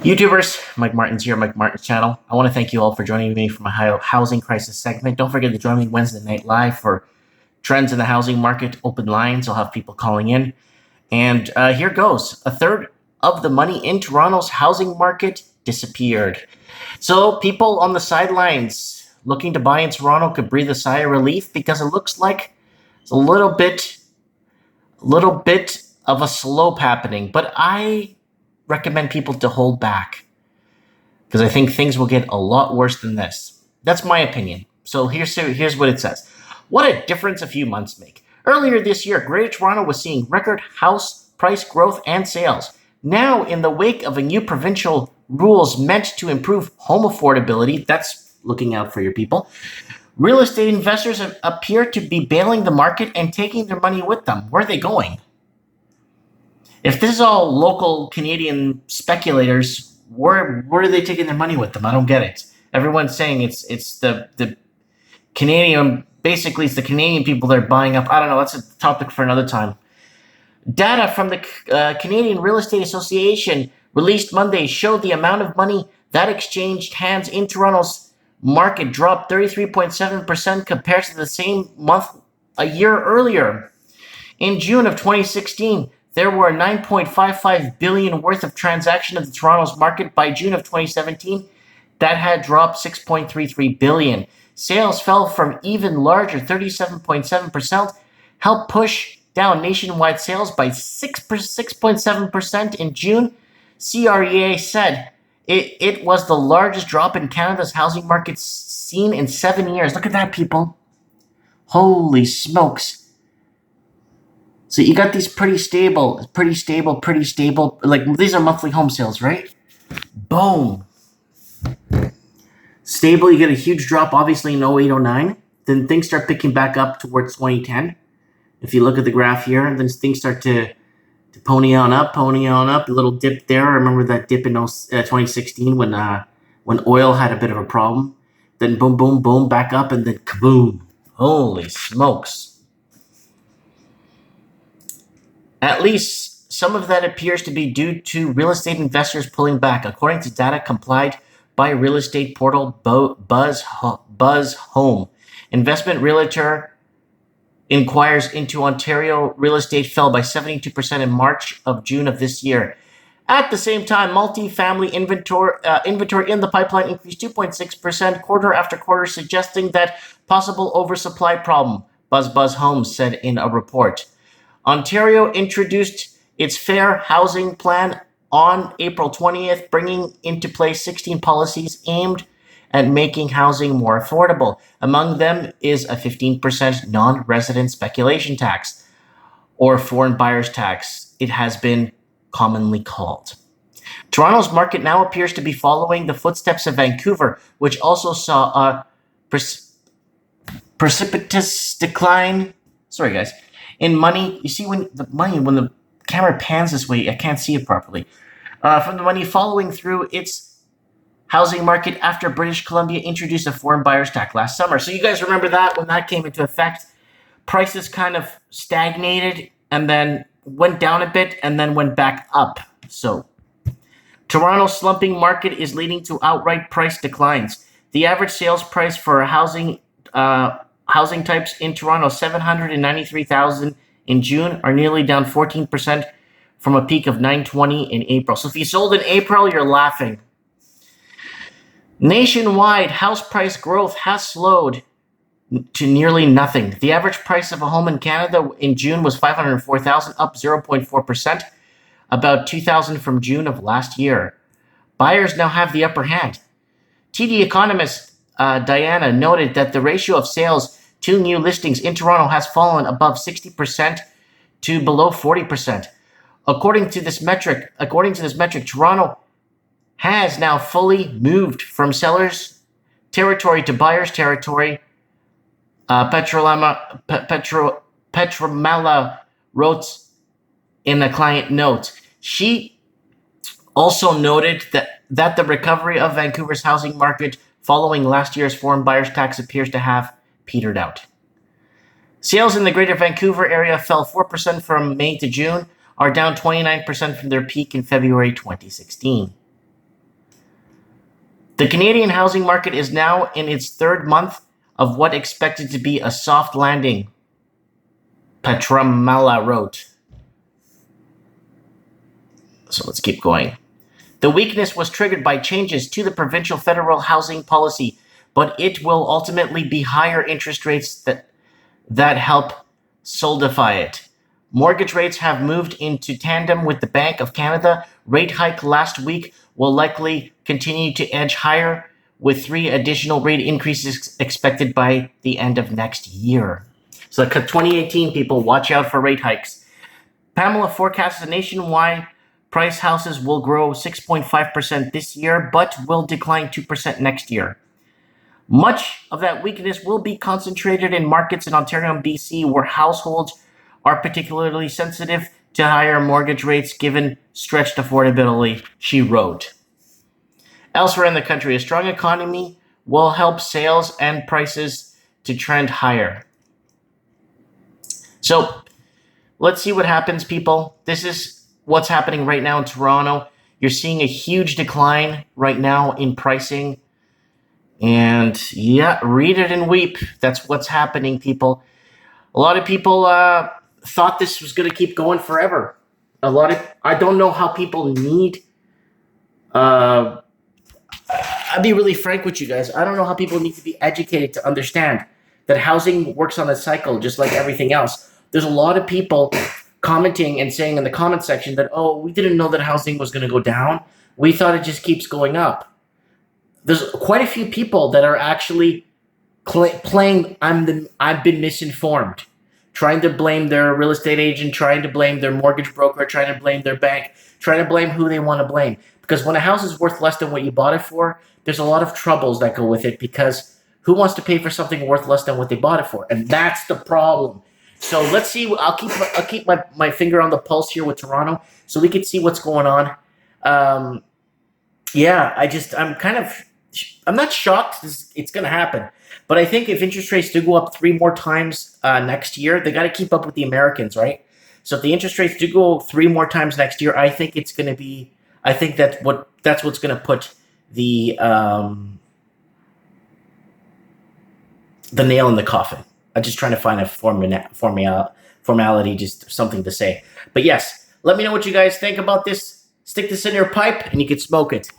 YouTubers, Mike Martin's here, Mike Martin's channel. I want to thank you all for joining me for my housing crisis segment. Don't forget to join me Wednesday night live for trends in the housing market, open lines. I'll have people calling in. And here goes. A third of the money in Toronto's housing market disappeared. So people on the sidelines looking to buy in Toronto could breathe a sigh of relief because it looks like it's a little bit of a slope happening. But I recommend people to hold back because I think things will get a lot worse than this. That's my opinion. So here's what it says. What a difference a few months make. Earlier this year, Greater Toronto was seeing record house price growth and sales. Now, in the wake of a new provincial rules meant to improve home affordability, that's looking out for your people, real estate investors appear to be bailing the market and taking their money with them. Where are they going? If this is all local Canadian speculators, where are they taking their money with them? I don't get it. Everyone's saying it's the Canadian, basically it's the Canadian people that are buying up. I don't know. That's a topic for another time. Data from the Canadian Real Estate Association released Monday showed the amount of money that exchanged hands in Toronto's market dropped 33.7% compared to the same month a year earlier. In June of 2016, there were 9.55 billion worth of transactions in Toronto's market. By June of 2017, that had dropped 6.33 billion. Sales fell from even larger 37.7%, helped push down nationwide sales by 6.7% in June. CREA said it was the largest drop in Canada's housing market seen in 7 years. Look at that, people. Holy smokes. So you got these pretty stable. Like, these are monthly home sales, right? Boom. Stable, you get a huge drop, obviously, in 08, 09. Then things start picking back up towards 2010. If you look at the graph here, then things start to pony on up, a little dip there. I remember that dip in 2016 when oil had a bit of a problem. Then boom, boom, boom, back up, and then kaboom. Holy smokes. At least some of that appears to be due to real estate investors pulling back, according to data compiled by real estate portal Buzz Home. Investment realtor inquires into Ontario real estate fell by 72% in March of June of this year. At the same time, multi-family inventory in the pipeline increased 2.6% quarter after quarter, suggesting that possible oversupply problem, Buzz Home said in a report. Ontario introduced its Fair Housing Plan on April 20th, bringing into place 16 policies aimed at making housing more affordable. Among them is a 15% non-resident speculation tax, or foreign buyers tax, it has been commonly called. Toronto's market now appears to be following the footsteps of Vancouver, which also saw a precipitous decline. Sorry, guys. In money, you see when the camera pans this way, I can't see it properly. From the money following through its housing market after British Columbia introduced a foreign buyers tax last summer. So you guys remember that when that came into effect, prices kind of stagnated and then went down a bit and then went back up. So Toronto's slumping market is leading to outright price declines. The average sales price for housing types in Toronto, $793,000 in June, are nearly down 14% from a peak of $920 in April. So if you sold in April, you're laughing. Nationwide, house price growth has slowed to nearly nothing. The average price of a home in Canada in June was $504,000, up 0.4%, about $2,000 from June of last year. Buyers now have the upper hand. TD economist Diana noted that the ratio of sales to new listings in Toronto has fallen above 60% to below 40%. According to this metric, Toronto has now fully moved from sellers' territory to buyers' territory. Petromala wrote in a client note. She also noted that the recovery of Vancouver's housing market following last year's foreign buyers tax appears to have petered out. Sales in the Greater Vancouver area fell 4% from May to June, are down 29% from their peak in February 2016. The Canadian housing market is now in its third month of what expected to be a soft landing, Patramala wrote. So let's keep going. The weakness was triggered by changes to the provincial federal housing policy, but it will ultimately be higher interest rates that help solidify it. Mortgage rates have moved into tandem with the Bank of Canada rate hike last week will likely continue to edge higher, with 3 additional rate increases expected by the end of next year. So 2018, people, watch out for rate hikes. Pamela forecasts a nationwide price houses will grow 6.5% this year, but will decline 2% next year. Much of that weakness will be concentrated in markets in Ontario and BC, where households are particularly sensitive to higher mortgage rates given stretched affordability, she wrote. Elsewhere in the country, a strong economy will help sales and prices to trend higher. So let's see what happens, people. This is what's happening right now in Toronto. You're seeing a huge decline right now in pricing. And yeah, read it and weep. That's what's happening, people. A lot of people thought this was going to keep going forever. I don't know how people need. I'll be really frank with you guys. I don't know how people need to be educated to understand that housing works on a cycle just like everything else. There's a lot of people commenting and saying in the comment section that, oh, we didn't know that housing was going to go down. We thought it just keeps going up. There's quite a few people that are actually playing I've been misinformed, trying to blame their real estate agent, trying to blame their mortgage broker, trying to blame their bank, trying to blame who they want to blame. Because when a house is worth less than what you bought it for, there's a lot of troubles that go with it, because who wants to pay for something worth less than what they bought it for? And that's the problem. So let's see. I'll keep my finger on the pulse here with Toronto, so we can see what's going on. I'm not shocked it's going to happen, but I think if interest rates do go up 3 more times next year, they got to keep up with the Americans, right? So if the interest rates do go 3 more times next year, I think it's going to be. I think that's what's going to put the nail in the coffin. I'm just trying to find a formality, just something to say. But yes, let me know what you guys think about this. Stick this in your pipe and you can smoke it.